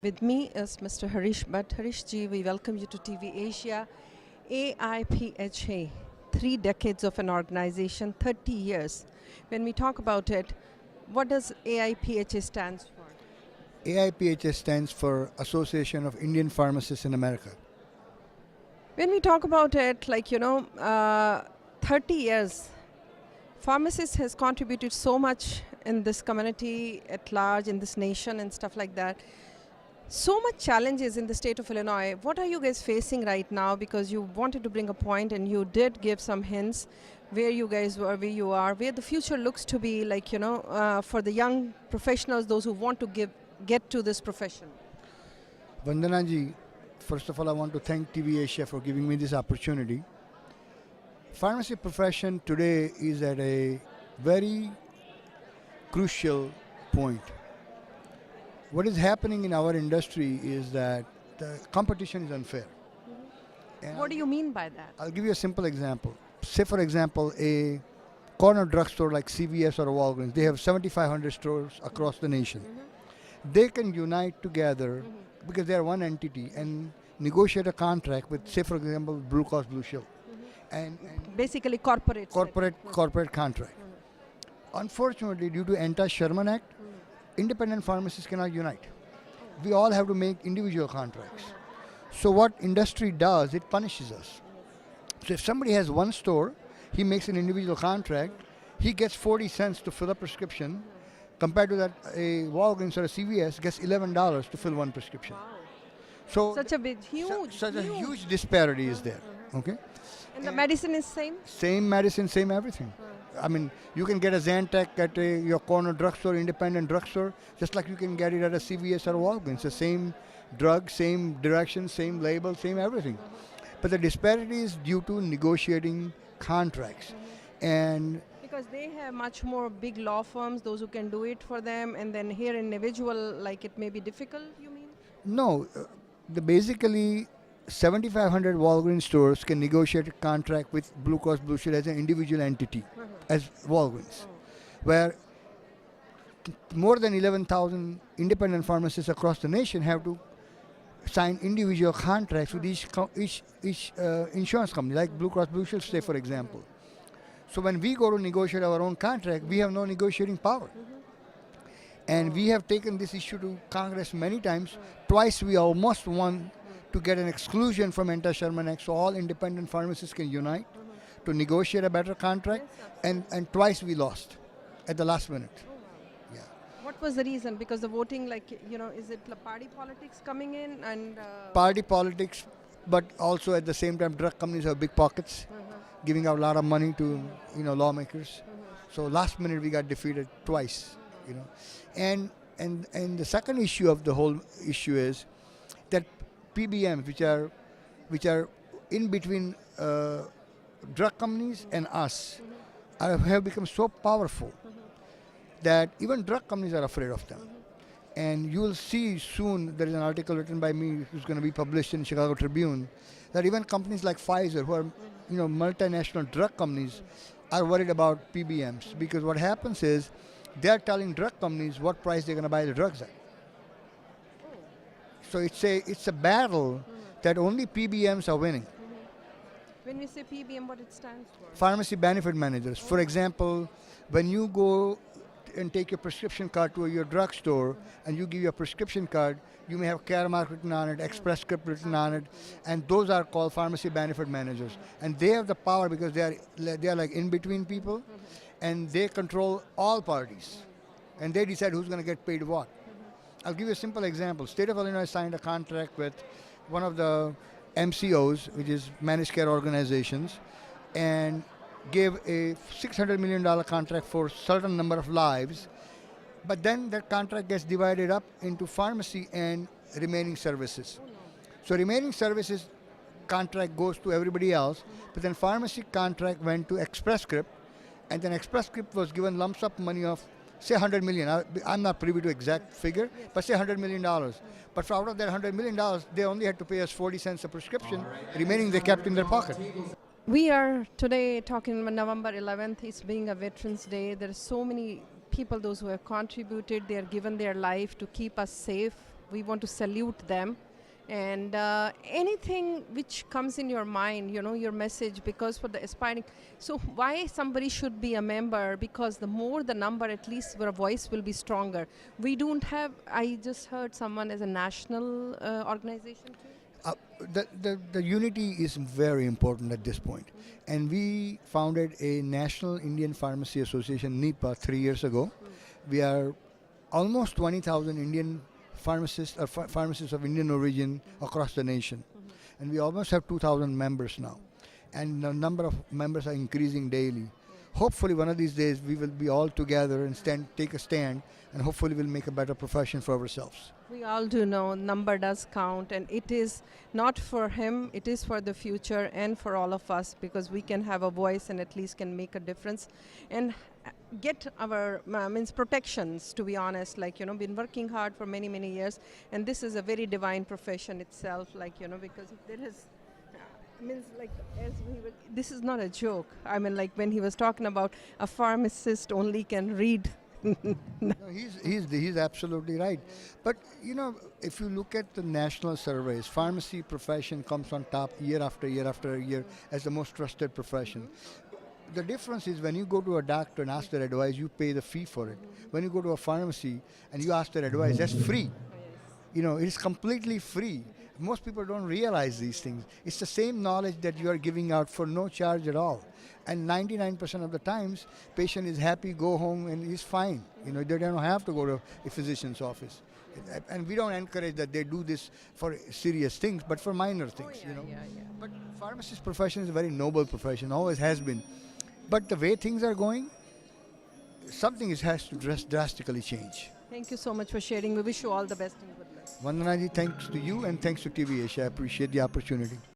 With me is Mr. Harish Bhatt. Harish ji, we welcome you to TV Asia. AIPHA, 3 decades of an organization, 30 years. When we talk about it, what does AIPHA stands for? AIPHS stands for Association of Indian Pharmacists in America. When we talk about it, 30 years, pharmacist has contributed so much in this community at large, in this nation and stuff like that. So much challenges in the state of Illinois. What are you guys facing right now? Because you wanted to bring a point and you did give some hints where you guys were, where you are, where the future looks to be for the young professionals, those who want to get to this profession. Vandana ji, first of all, I want to thank TV Asia for giving me this opportunity. Pharmacy profession today is at a very crucial point. What is happening in our industry is that the competition is unfair. And What do you mean by that? I'll give you a simple example. Say, for example, a corner drugstore like CVS or Walgreens, they have 7,500 stores across the nation. They can unite together because they are one entity and negotiate a contract with, say, for example, Blue Cross Blue Shield. And Basically corporate. corporate contract. Unfortunately, due to Anti-Sherman Act, independent pharmacists cannot unite. We all have to make individual contracts. So what industry does, it punishes us. So if somebody has one store, he makes an individual contract, he gets 40 cents to fill a prescription, compared to that a Walgreens or a CVS gets $11 to fill one prescription. So Such a big, huge. such a huge disparity is there. Okay. And the medicine is same? Same medicine, same everything. I mean, you can get a Zantac at your corner drugstore, independent drugstore, just like you can get it at a CVS or Walgreens. The same drug, same direction, same label, same everything. But the disparity is due to negotiating contracts. And Because they have much more big law firms, those who can do it for them, and then here individual, like it may be difficult, you mean? no, basically 7,500 Walgreens stores can negotiate a contract with Blue Cross Blue Shield as an individual entity, as Walgreens, where more than 11,000 independent pharmacists across the nation have to sign individual contracts with each insurance company, like Blue Cross Blue Shield, say, for example. So when we go to negotiate our own contract, we have no negotiating power. And we have taken this issue to Congress many times. Twice we almost won to get an exclusion from Anti-Sherman Act so all independent pharmacists can unite to negotiate a better contract. And twice we lost at the last minute. Yeah. What was the reason? Because the voting, is it party politics coming in and... Party politics, but also at the same time drug companies have big pockets, giving out a lot of money to lawmakers. So last minute we got defeated twice. And the second issue of the whole issue is that PBMs, which are in between drug companies and us, have become so powerful that even drug companies are afraid of them. And you will see soon, there is an article written by me who's going to be published in Chicago Tribune, that even companies like Pfizer, who are multinational drug companies, are worried about PBMs, because what happens is they're telling drug companies what price they're going to buy the drugs at. So it's a battle that only PBMs are winning. When we say PBM, what it stands for? Pharmacy benefit managers. For example, when you go and take your prescription card to your drugstore and you give your prescription card, you may have Caremark written on it, Express Script written on it, and those are called pharmacy benefit managers. And they have the power because they are like in-between people, and they control all parties, and they decide who's going to get paid what. I'll give you a simple example. State of Illinois signed a contract with one of the MCOs, which is managed care organizations, and gave a $600 million contract for a certain number of lives. But then that contract gets divided up into pharmacy and remaining services. So remaining services contract goes to everybody else, but then pharmacy contract went to Express Script, and then Express Script was given lump sum money of, say, $100 million. I'm not privy to exact figure, but say $100 million. But for out of that $100 million, they only had to pay us 40 cents a prescription. Remaining they kept in their pocket. We are today talking November 11th. It's being a Veterans Day. There are so many people, those who have contributed. They have given their life to keep us safe we want to salute them. And anything which comes in your mind, your message, because for the aspiring, so why somebody should be a member? Because the more the number, at least your voice will be stronger. We don't have, I just heard someone as a national organization too. The unity is very important at this point. And we founded a National Indian Pharmacy Association, NIPA, 3 years ago. We are almost 20,000 Indian pharmacists or pharmacists of Indian origin across the nation. And we almost have 2,000 members now. And the number of members are increasing daily. Hopefully one of these days we will be all together and take a stand, and hopefully we'll make a better profession for ourselves. We all do know number does count, and it is not for him, it is for the future and for all of us, because we can have a voice and at least can make a difference and get our protections, to be honest. Been working hard for many, many years, and this is a very divine profession itself, because if there is this is not a joke. When he was talking about a pharmacist only can read. No, he's absolutely right. But if you look at the national surveys, pharmacy profession comes on top year after year after year as the most trusted profession. The difference is when you go to a doctor and ask their advice, you pay the fee for it. When you go to a pharmacy and you ask their advice, that's free. It's completely free. Most people don't realize these things. It's the same knowledge that you are giving out for no charge at all. And 99% of the times, patient is happy, go home, and is fine. They don't have to go to a physician's office. And we don't encourage that they do this for serious things, but for minor things. But pharmacist profession is a very noble profession, always has been. But the way things are going, something has to drastically change. Thank you so much for sharing. We wish you all the best and good luck. Vandanaji, thanks to you and thanks to TV Asia. I appreciate the opportunity.